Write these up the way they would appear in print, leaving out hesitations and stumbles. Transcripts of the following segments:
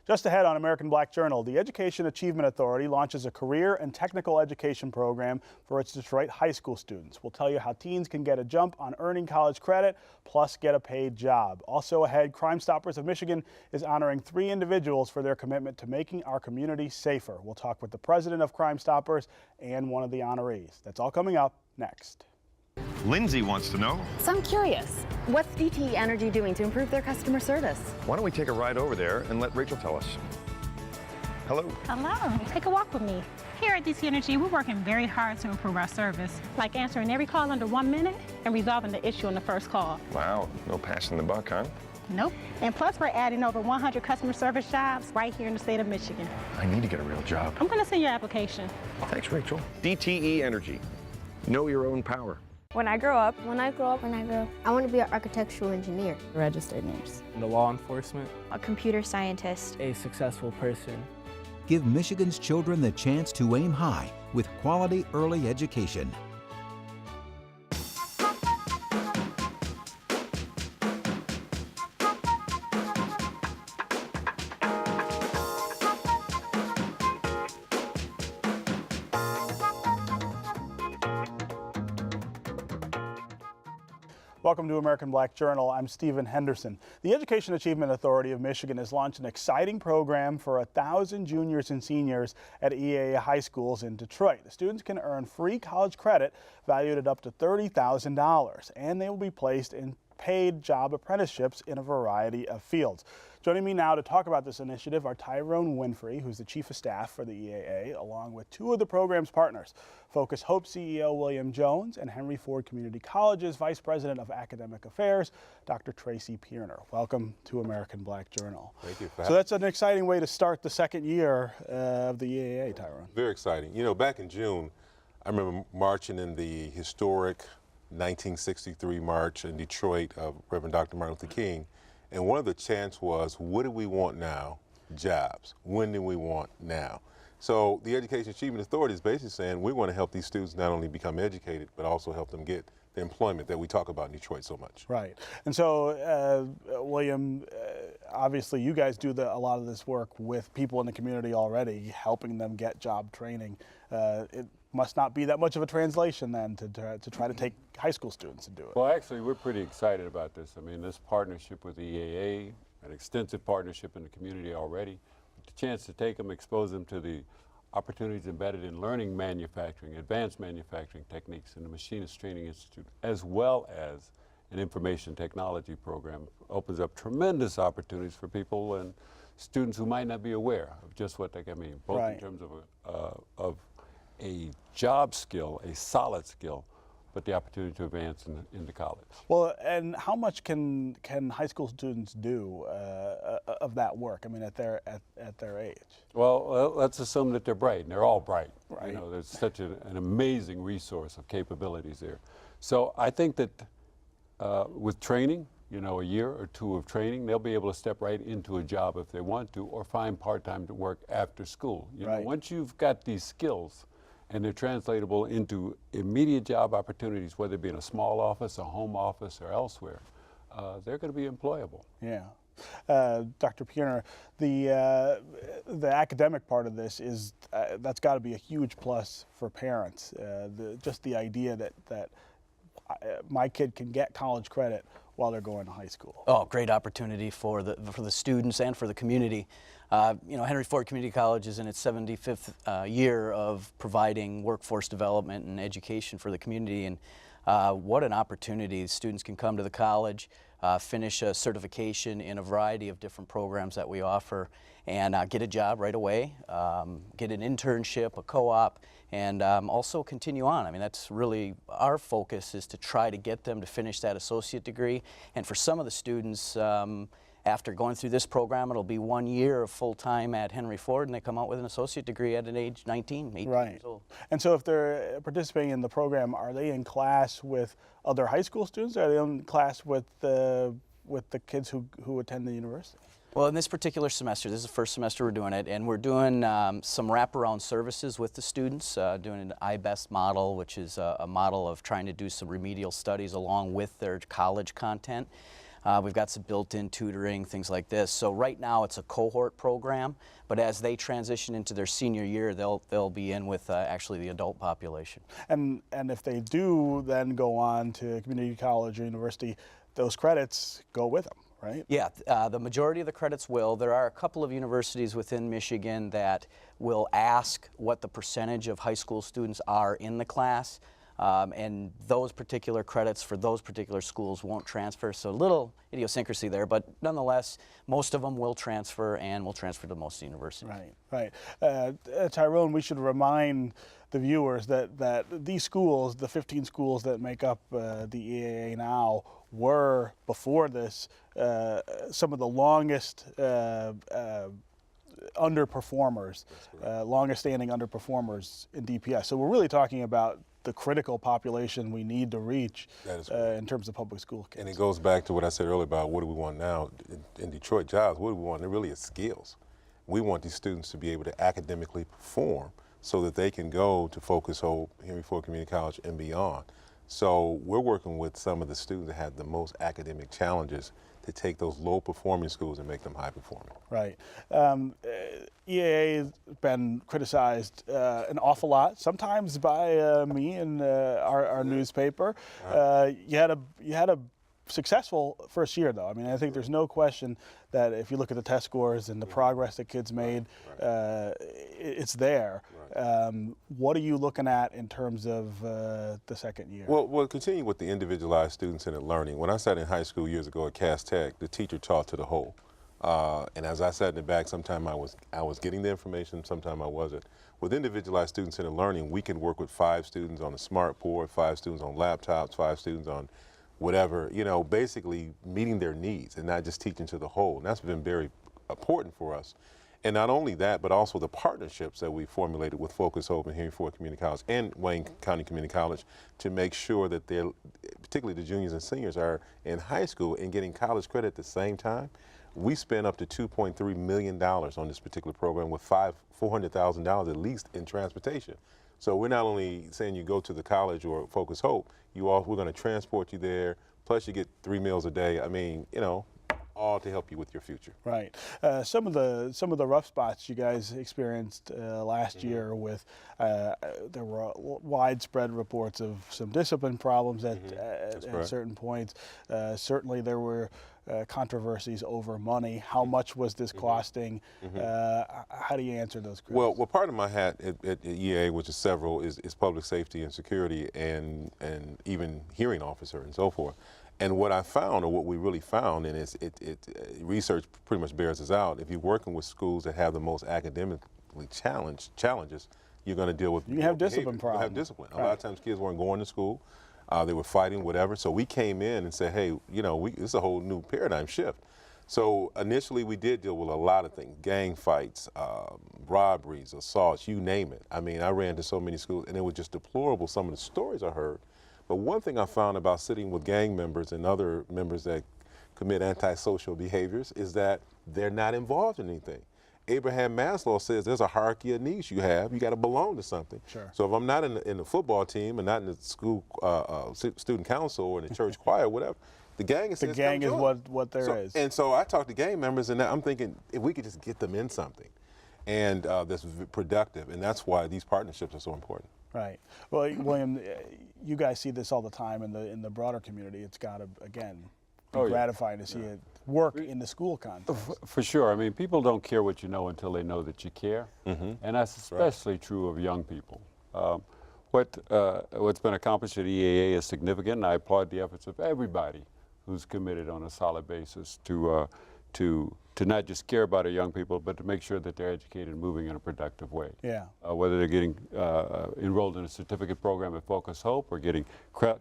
Just ahead on American Black Journal, the Education Achievement Authority launches a career and technical education program for its Detroit high school students. We'll tell you how teens can get a jump on earning college credit, plus get a paid job. Also ahead, Crime Stoppers of Michigan is honoring 3 individuals for their commitment to making our community safer. We'll talk with the president of Crime Stoppers and one of the honorees. That's all coming up next. Lindsay wants to know. So I'm curious, what's DTE Energy doing to improve their customer service? Why don't we take a ride over there and let Rachel tell us? Hello. Hello. Take a walk with me. Here at DTE Energy, we're working very hard to improve our service, like answering every call under 1 minute and resolving the issue on the first call. Wow, no passing the buck, huh? Nope. And plus, we're adding over 100 customer service jobs right here in the state of Michigan. I need to get a real job. I'm going to send your application. Thanks, Rachel. DTE Energy. Know your own power. When I grow up, I want to be an architectural engineer. Registered nurse. The law enforcement. A computer scientist. A successful person. Give Michigan's children the chance to aim high with quality early education. Welcome to American Black Journal. I'm Stephen Henderson. The Education Achievement Authority of Michigan has launched an exciting program for 1,000 juniors and seniors at EAA high schools in Detroit. The students can earn free college credit valued at up to $30,000, and they will be placed in paid job apprenticeships in a variety of fields. Joining me now to talk about this initiative are Tyrone Winfrey, who's the Chief of Staff for the EAA, along with 2 of the program's partners, Focus Hope CEO William Jones and Henry Ford Community College's Vice President of Academic Affairs, Dr. Tracy Pierner. Welcome to American Black Journal. Thank you. So that's an exciting way to start the second year of the EAA, Tyrone. Very exciting. You know, back in June, I remember marching in the historic 1963 march in Detroit of Reverend Dr. Martin Luther King. And one of the chants was, what do we want now? Jobs. When do we want now? So the Education Achievement Authority is basically saying we want to help these students not only become educated, but also help them get the employment that we talk about in Detroit so much. Right. And so, William, obviously you guys do a lot of this work with people in the community already, helping them get job training. It must not be that much of a translation then to try to take high school students and do it. Well, actually, we're pretty excited about this. I mean, this partnership with the EAA, an extensive partnership in the community already, the chance to take them, expose them to the opportunities embedded in learning manufacturing, advanced manufacturing techniques in the Machinist Training Institute, as well as an information technology program, opens up tremendous opportunities for people and students who might not be aware of just what they can mean, both in terms of a job skill, a solid skill, but the opportunity to advance into college. Well, and how much can high school students do of that work? I mean, at their age. Well, let's assume that they're bright, and they're all bright. Right. You know, there's such an amazing resource of capabilities there. So I think that with training, you know, a year or 2 of training, they'll be able to step right into a job if they want to, or find part-time to work after school. You know, once you've got these skills, and they're translatable into immediate job opportunities, whether it be in a small office, a home office, or elsewhere, they're going to be employable. Yeah. Dr. Pierner, the academic part of this is, that's got to be a huge plus for parents. Just the idea that my kid can get college credit while they're going to high school. Oh, great opportunity for the students and for the community. You know, Henry Ford Community College is in its 75th year of providing workforce development and education for the community, and what an opportunity. Students can come to the college, finish a certification in a variety of different programs that we offer, and get a job right away, get an internship, a co-op, and also continue on. I mean, that's really our focus, is to try to get them to finish that associate degree. And for some of the students, after going through this program, it'll be 1 year of full-time at Henry Ford, and they come out with an associate degree at an age 18 years old. And so if they're participating in the program, are they in class with other high school students, or are they in class with the kids who attend the university? Well, in this particular semester, this is the first semester we're doing it, and we're doing some wraparound services with the students, doing an iBest model, which is a model of trying to do some remedial studies along with their college content. We've got some built-in tutoring, things like this. So right now it's a cohort program, but as they transition into their senior year, they'll be in with actually the adult population. And if they do then go on to community college or university, those credits go with them, right? Yeah, the majority of the credits will. There are a couple of universities within Michigan that will ask what the percentage of high school students are in the class. And those particular credits for those particular schools won't transfer, so a little idiosyncrasy there, but nonetheless, most of them will transfer and will transfer to most universities. Right. Tyrone, we should remind the viewers that these schools, the 15 schools that make up the EAA now, were, before this, some of the longest underperformers, longest standing underperformers in DPS. So we're really talking about the critical population we need to reach in terms of public school kids. And it goes back to what I said earlier about what do we want now in Detroit jobs. What do we want? It really is skills. We want these students to be able to academically perform so that they can go to Focus Hope, Henry Ford Community College, and beyond. So we're working with some of the students that have the most academic challenges to take those low-performing schools and make them high-performing. Right. EAA has been criticized an awful lot, sometimes by me and our newspaper. You had a successful first year, though. I mean, I think there's no question that if you look at the test scores and the progress that kids made, it's there. What are you looking at in terms of the second year? Well, continue with the individualized student-centered learning. When I sat in high school years ago at Cass Tech, the teacher taught to the whole. And as I sat in the back, sometime I was getting the information, sometime I wasn't. With individualized student-centered learning, we can work with 5 students on a smart board, 5 students on laptops, 5 students on whatever, basically meeting their needs and not just teaching to the whole. And that's been very important for us. And not only that, but also the partnerships that we formulated with Focus Hope and Henry Ford Community College and Wayne County Community College to make sure that they're, particularly the juniors and seniors, are in high school and getting college credit at the same time. We spent up to $2.3 million on this particular program with $400,000 at least in transportation. So we're not only saying you go to the college or Focus Hope, we're going to transport you there, plus you get 3 meals a day. I mean, all to help you with your future. Right. Some of the rough spots you guys experienced last year with there were widespread reports of some discipline problems at certain points. Certainly there were controversies over money. How much was this costing? How do you answer those questions? Well, part of my hat at EA, which is several, is public safety and security and even hearing officer and so forth. And what I found, or what we really found, and research pretty much bears this out, if you're working with schools that have the most academically challenges, you're going to deal with you have discipline problems. You have discipline. A lot of times kids weren't going to school. They were fighting, whatever. So we came in and said, hey, this is a whole new paradigm shift. So initially we did deal with a lot of things, gang fights, robberies, assaults, you name it. I mean, I ran to so many schools and it was just deplorable, some of the stories I heard. But one thing I found about sitting with gang members and other members that commit antisocial behaviors is that they're not involved in anything. Abraham Maslow says there's a hierarchy of needs you have. You got to belong to something. Sure. So if I'm not in the football team and not in the school student council or in the church choir, whatever, the gang is what there is. And so I talk to gang members, and I'm thinking if we could just get them in something, and that's productive, and that's why these partnerships are so important. Right. Well, William, you guys see this all the time in the broader community. It's got to, again, be gratifying to see it work in the school context. For sure. I mean, people don't care what you know until they know that you care, and that's especially true of young people. What's been accomplished at EAA is significant, and I applaud the efforts of everybody who's committed on a solid basis to not just care about our young people, but to make sure that they're educated and moving in a productive way. Yeah. Whether they're getting enrolled in a certificate program at Focus Hope or getting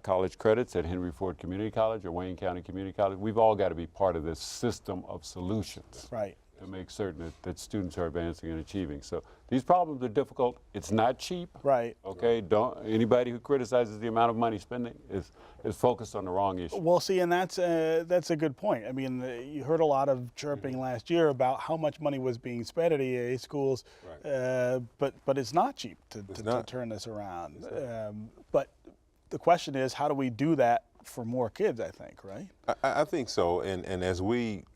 college credits at Henry Ford Community College or Wayne County Community College, we've all got to be part of this system of solutions. Right. To make certain that students are advancing and achieving. So these problems are difficult. It's not cheap. Right. Okay. Anybody who criticizes the amount of money spending is focused on the wrong issue. Well, see, and that's a good point. I mean, you heard a lot of chirping last year about how much money was being spent at EAA schools, but it's not cheap to turn this around. But the question is, how do we do that for more kids, I think, right? I think so, and as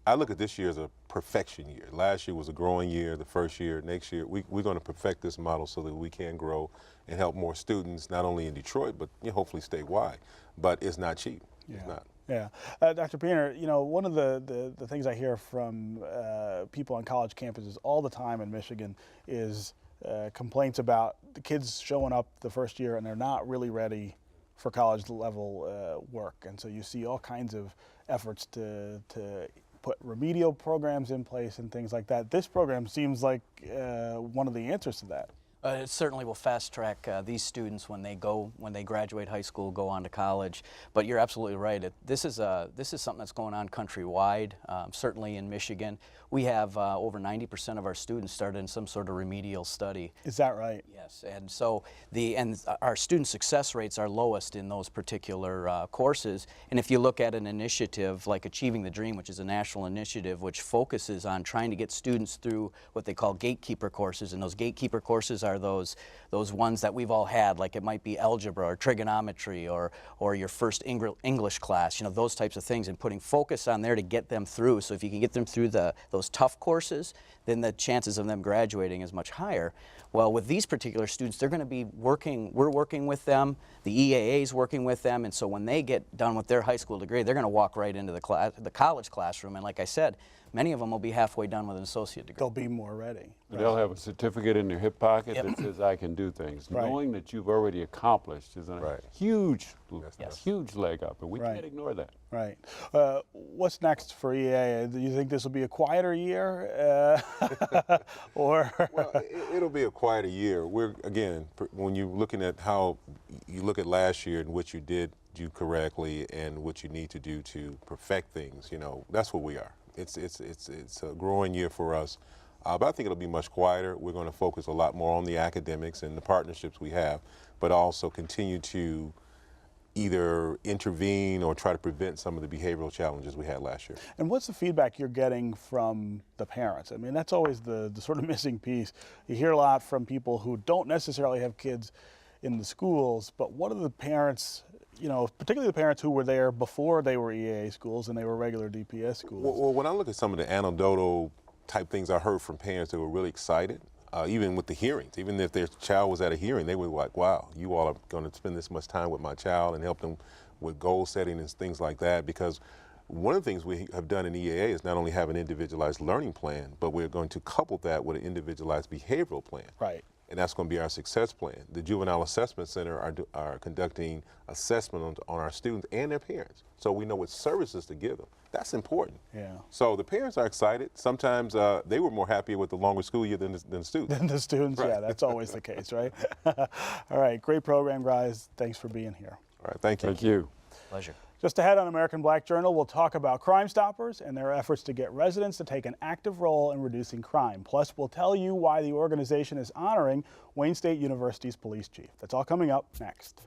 I look at this year as a perfection year. Last year was a growing year, the first year. Next year, we're going to perfect this model so that we can grow and help more students, not only in Detroit, but hopefully statewide. But it's not cheap. Yeah. It's not. Yeah. Dr. Piener, one of the things I hear from people on college campuses all the time in Michigan is complaints about the kids showing up the first year and they're not really ready for college level work. And so you see all kinds of efforts to put remedial programs in place and things like that. This program seems like one of the answers to that. It certainly will fast track these students when they graduate high school, go on to college. But you're absolutely right. This is something that's going on countrywide. Certainly in Michigan, we have over 90% of our students started in some sort of remedial study. Is that right? Yes, and so our student success rates are lowest in those particular courses. And if you look at an initiative like Achieving the Dream, which is a national initiative which focuses on trying to get students through what they call gatekeeper courses, and those gatekeeper courses are those ones that we've all had, like it might be algebra or trigonometry or your first English class, those types of things, and putting focus on there to get them through. So if you can get them through those tough courses, then the chances of them graduating is much higher. Well, with these particular students, they're going to be we're working with them, the EAA is working with them, and so when they get done with their high school degree, they're going to walk right into the college classroom, and like I said, many of them will be halfway done with an associate degree. They'll be more ready. Right. They'll have a certificate in their hip pocket that says, I can do things. Right. Knowing that you've already accomplished is a huge leg up, and we can't ignore that. Right. What's next for EAA? Do you think this will be a quieter year? Or? Well, it'll be a quieter year. Again, when you're looking at how you look at last year and what you did do correctly and what you need to do to perfect things, that's what we are. It's a growing year for us, but I think it'll be much quieter. We're going to focus a lot more on the academics and the partnerships we have, but also continue to either intervene or try to prevent some of the behavioral challenges we had last year. And what's the feedback you're getting from the parents? I mean, that's always the sort of missing piece. You hear a lot from people who don't necessarily have kids in the schools, but what are the parents, particularly the parents who were there before they were EAA schools and they were regular DPS schools? Well, when I look at some of the anecdotal type things I heard from parents that were really excited, even with the hearings, even if their child was at a hearing, they were like, wow, you all are going to spend this much time with my child and help them with goal setting and things like that. Because one of the things we have done in EAA is not only have an individualized learning plan, but we're going to couple that with an individualized behavioral plan. Right. And that's going to be our success plan. The Juvenile Assessment Center are conducting assessment on our students and their parents, so we know what services to give them. That's important. Yeah. So the parents are excited. Sometimes they were more happy with the longer school year than the students. Than the students, right. Yeah, that's always the case, right? All right, great program, guys. Thanks for being here. All right, thank you. Thank you. Pleasure. Just ahead on American Black Journal, we'll talk about Crime Stoppers and their efforts to get residents to take an active role in reducing crime. Plus, we'll tell you why the organization is honoring Wayne State University's police chief. That's all coming up next.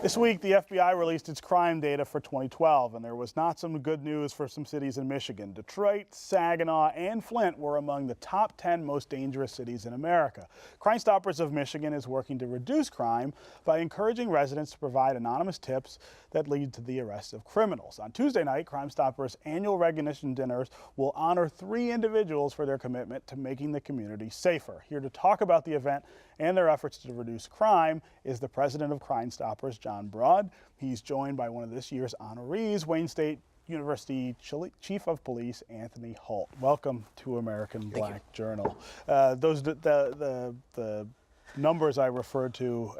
This week, the FBI released its crime data for 2012, and there was not some good news for some cities in Michigan. Detroit, Saginaw, and Flint were among the top 10 most dangerous cities in America. Crime Stoppers of Michigan is working to reduce crime by encouraging residents to provide anonymous tips that lead to the arrest of criminals. On Tuesday night, Crime Stoppers' annual recognition dinners will honor 3 individuals for their commitment to making the community safer. Here to talk about the event and their efforts to reduce crime is the president of Crime Stoppers, Jon Broad. He's joined by one of this year's honorees, Wayne State University Chief of Police, Anthony Holt. Welcome to American Black Journal. The numbers I referred to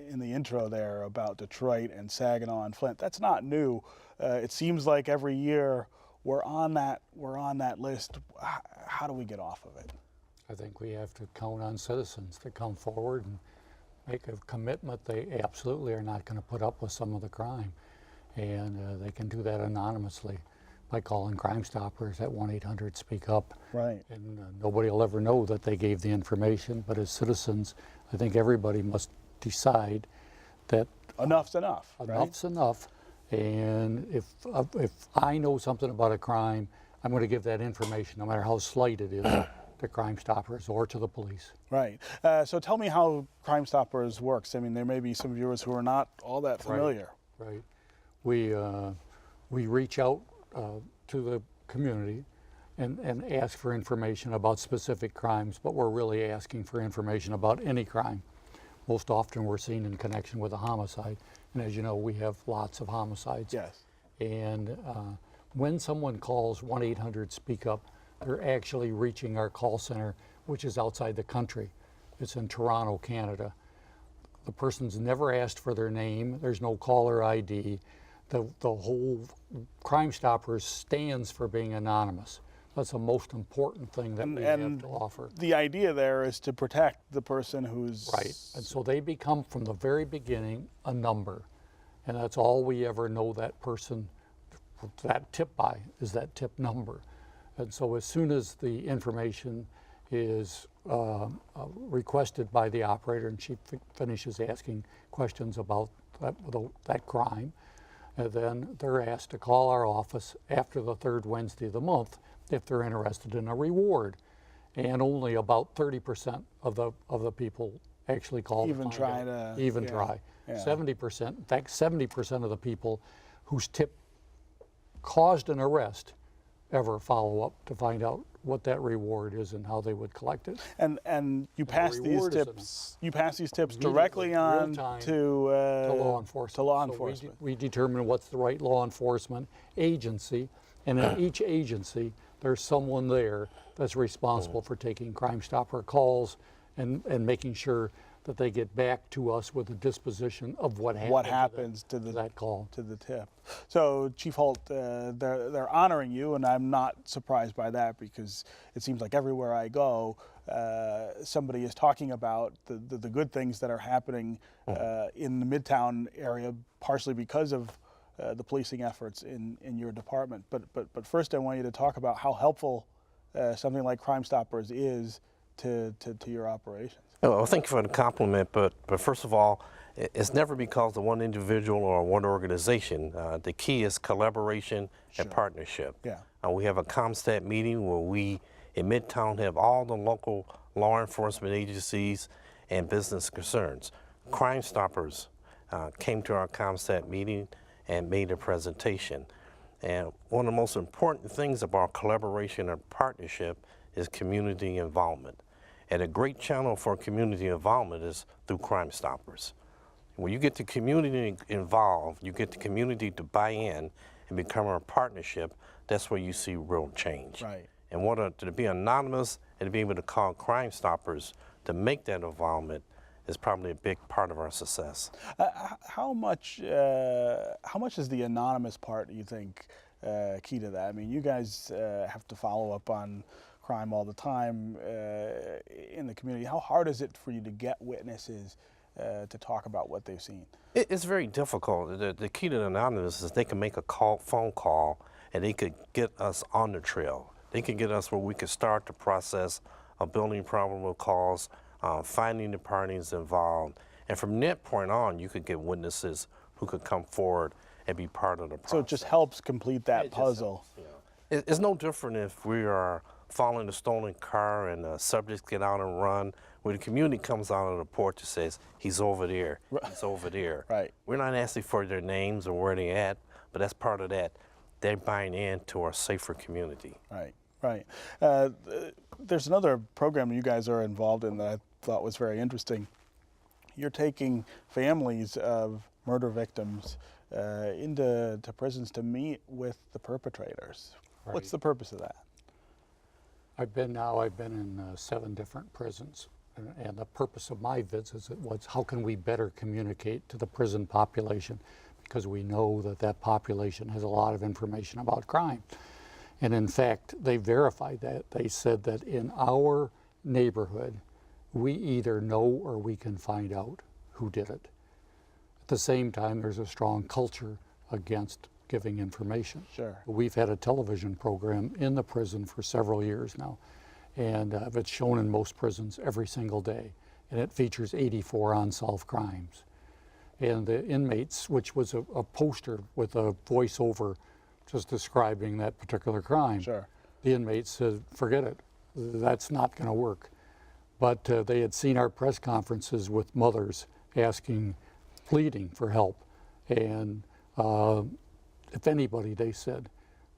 in the intro there about Detroit and Saginaw and Flint, that's not new. It seems like every year we're on that list. How do we get off of it? I think we have to count on citizens to come forward and make a commitment they absolutely are not going to put up with some of the crime. And they can do that anonymously by calling Crime Stoppers at 1-800-SPEAK-UP. Right. And nobody will ever know that they gave the information, but as citizens, I think everybody must decide that enough's enough. Enough's enough. And if I know something about a crime, I'm going to give that information, no matter how slight it is, to Crime Stoppers or to the police. Right. So tell me how Crime Stoppers works. I mean, there may be some viewers who are not all that familiar. Right. We reach out to the community and ask for information about specific crimes, but we're really asking for information about any crime. Most often we're seen in connection with a homicide. And as you know, we have lots of homicides. Yes. And when someone calls 1-800-SPEAK-UP, they're actually reaching our call center, which is outside the country. It's in Toronto, Canada. The person's never asked for their name. There's no caller ID. The whole Crime Stoppers stands for being anonymous. That's the most important thing that we have to offer. The idea there is to protect the person who's... Right, and so they become from the very beginning a number. And that's all we ever know that person, that tip by, is that tip number. And so as soon as the information is requested by the operator and she finishes asking questions about that crime, and then they're asked to call our office after the third Wednesday of the month if they're interested in a reward. And only about 30% of the people actually call even try to try. Yeah. 70%, in fact 70% of the people whose tip caused an arrest ever follow up to find out what that reward is and how they would collect it. And you pass these tips. You pass these tips directly on to law enforcement. To law so enforcement. We determine what's the right law enforcement agency, and in each agency there's someone there that's responsible for taking Crime Stopper calls and making sure that they get back to us with a disposition of what happens to that call, to the tip. So Chief Holt, they're honoring you, and I'm not surprised by that because it seems like everywhere I go, somebody is talking about the good things that are happening in the Midtown area, partially because of the policing efforts in your department. But first, I want you to talk about how helpful something like Crime Stoppers is to your operations. Well, thank you for the compliment, but first of all, it's never because of one individual or one organization. The key is collaboration and partnership. Yeah. We have a ComStat meeting where we, in Midtown, have all the local law enforcement agencies and business concerns. Crime Stoppers came to our ComStat meeting and made a presentation. And one of the most important things about collaboration and partnership is community involvement. And a great channel for community involvement is through Crime Stoppers. When you get the community involved, you get the community to buy in and become a partnership, that's where you see real change. Right. And to be anonymous and to be able to call Crime Stoppers to make that involvement is probably a big part of our success. How much is the anonymous part, you think, key to that? I mean, you guys have to follow up on crime all the time in the community. How hard is it for you to get witnesses to talk about what they've seen? It's very difficult. The key to the anonymous is they can make a phone call and they could get us on the trail. They can get us where we could start the process of building probable cause, finding the parties involved, and from that point on you could get witnesses who could come forward and be part of the process. So it just helps complete that puzzle. It's no different if we are following a stolen car and subjects get out and run, where the community comes out on the porch and says, he's over there, he's over there. Right. We're not asking for their names or where they're at, but that's part of that. They're buying into our safer community. Right, right. There's another program you guys are involved in that I thought was very interesting. You're taking families of murder victims into prisons to meet with the perpetrators. Right. What's the purpose of that? I've been in 7 different prisons, and the purpose of my visits was how can we better communicate to the prison population, because we know that population has a lot of information about crime. And in fact, they verified that. They said that in our neighborhood, we either know or we can find out who did it. At the same time, there's a strong culture against giving information. Sure. We've had a television program in the prison for several years now, and it's shown in most prisons every single day, and it features 84 unsolved crimes. And the inmates, which was a poster with a voiceover just describing that particular crime, Sure. the inmates said, forget it, that's not going to work. But they had seen our press conferences with mothers asking, pleading for help, and if anybody, they said,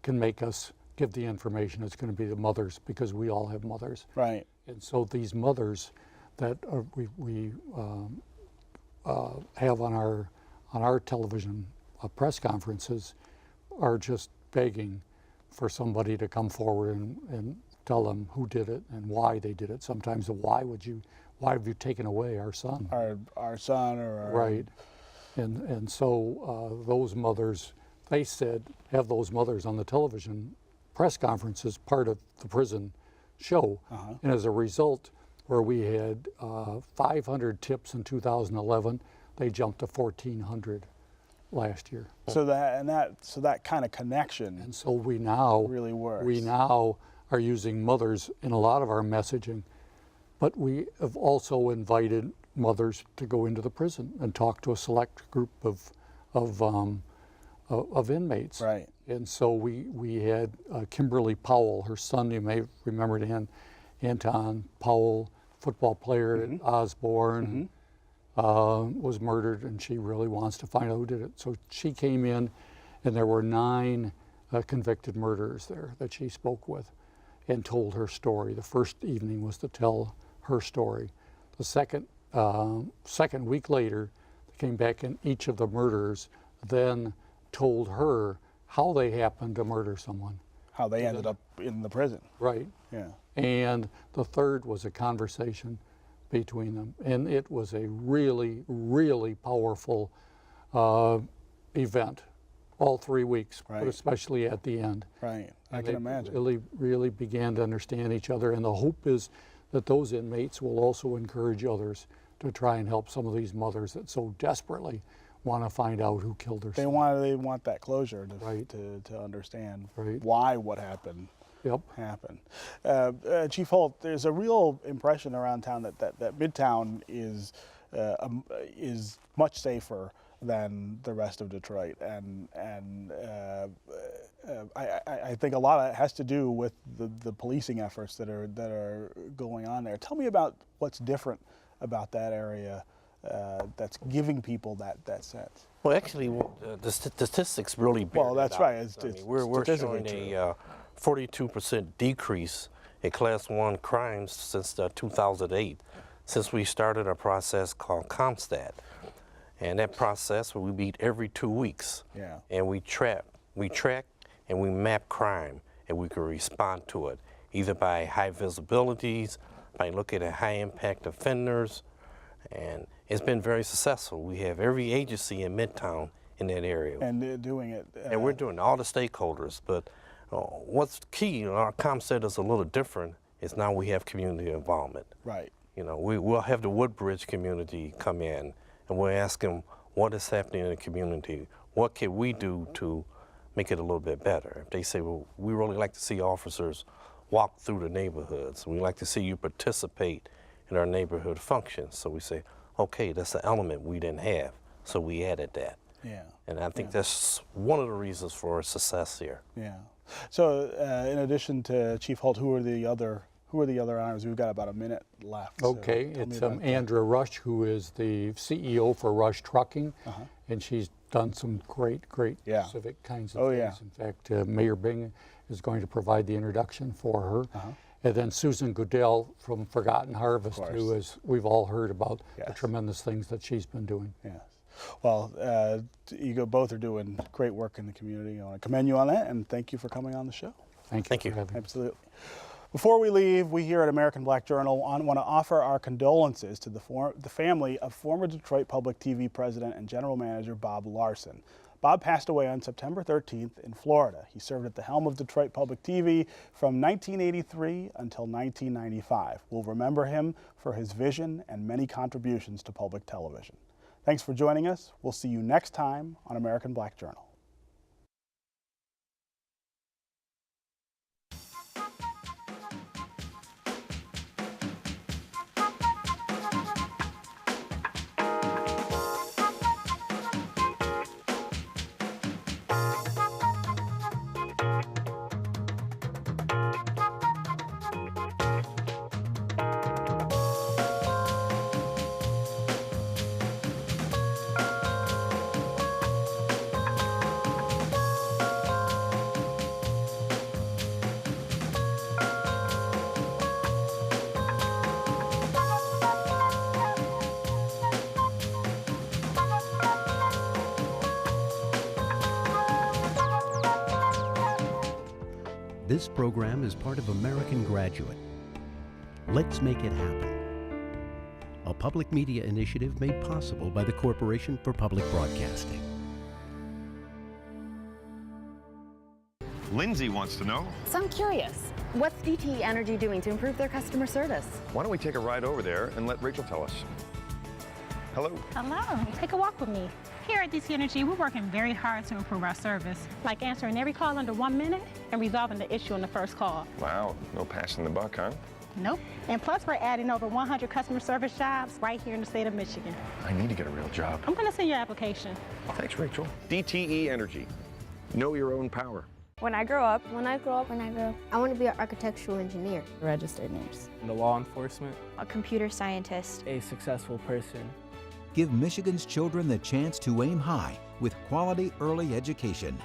can make us give the information, it's going to be the mothers, because we all have mothers. Right. And so these mothers that we have on our television press conferences are just begging for somebody to come forward and tell them who did it and why they did it. Sometimes the why have you taken away our son? Our son or our... Right. And so those mothers, they said, have those mothers on the television press conferences part of the prison show. And as a result, where we had 500 tips in 2011, they jumped to 1,400 last year. So that kind of connection. And so we now really works. We now are using mothers in a lot of our messaging, but we have also invited mothers to go into the prison and talk to a select group of inmates. Right. And so we had Kimberly Powell, her son, you may remember Anton Powell, football player at Osborne, was murdered, and she really wants to find out who did it. So she came in, and there were 9 convicted murderers there that she spoke with and told her story. The first evening was to tell her story. The second week later, they came back, and each of the murderers then told her how they happened to murder someone. How they ended up in the prison. Right. Yeah. And the third was a conversation between them. And it was a really, really powerful event, all 3 weeks, Right. but especially at the end. Right. I And can they imagine. really began to understand each other. And the hope is that those inmates will also encourage others to try and help some of these mothers that so desperately want to find out who killed their son. They want that closure to understand why what happened. Happened. Chief Holt, there's a real impression around town that Midtown is much safer than the rest of Detroit, and I think a lot of it has to do with the policing efforts that are going on there. Tell me about what's different about that area that's giving people that sense. Well, actually, the statistics really bear Well, that's that right. out. We're showing a 42% decrease in Class 1 crimes since 2008, since we started a process called CompStat. And that process, we meet every 2 weeks. Yeah. And we track and we map crime, and we can respond to it, either by high visibilities, by looking at high impact offenders, and it's been very successful. We have every agency in Midtown in that area. And doing it. And we're doing all the stakeholders, but what's key, our CompStat is a little different, is now we have community involvement. Right. You know, we'll have the Woodbridge community come in, and we'll ask them what is happening in the community, what can we do to make it a little bit better. If they say, well, we really like to see officers walk through the neighborhoods, we like to see you participate in our neighborhood functions. So we say, okay, that's an element we didn't have, so we added that. Yeah. And I think that's one of the reasons for success here. Yeah. So in addition to Chief Holt, who are the other honors? We've got about a minute left. Okay, so it's Andrea Rush, who is the CEO for Rush Trucking, and she's done some great civic kinds of things. In fact, Mayor Bing is going to provide the introduction for her. And then Susan Goodell from Forgotten Harvest, who is, we've all heard about the tremendous things that she's been doing. Yes. Well, you both are doing great work in the community. I want to commend you on that, and thank you for coming on the show. Thank you. For having me. Absolutely. Before we leave, we here at American Black Journal want to offer our condolences to the family of former Detroit Public TV president and general manager Bob Larson. Bob passed away on September 13th in Florida. He served at the helm of Detroit Public TV from 1983 until 1995. We'll remember him for his vision and many contributions to public television. Thanks for joining us. We'll see you next time on American Black Journal. This program is part of American Graduate. Let's make it happen. A public media initiative made possible by the Corporation for Public Broadcasting. Lindsay wants to know. So I'm curious, what's DTE Energy doing to improve their customer service? Why don't we take a ride over there and let Rachel tell us? Hello. Hello. Take a walk with me. Here at DC Energy, we're working very hard to improve our service, like answering every call under 1 minute and resolving the issue on the first call. Wow, no passing the buck, huh? Nope. And plus, we're adding over 100 customer service jobs right here in the state of Michigan. I need to get a real job. I'm going to send your application. Thanks, Rachel. DTE Energy. Know your own power. When I grow up, I want to be an architectural engineer. Registered nurse. In the law enforcement, A computer scientist. a successful person. Give Michigan's children the chance to aim high with quality early education.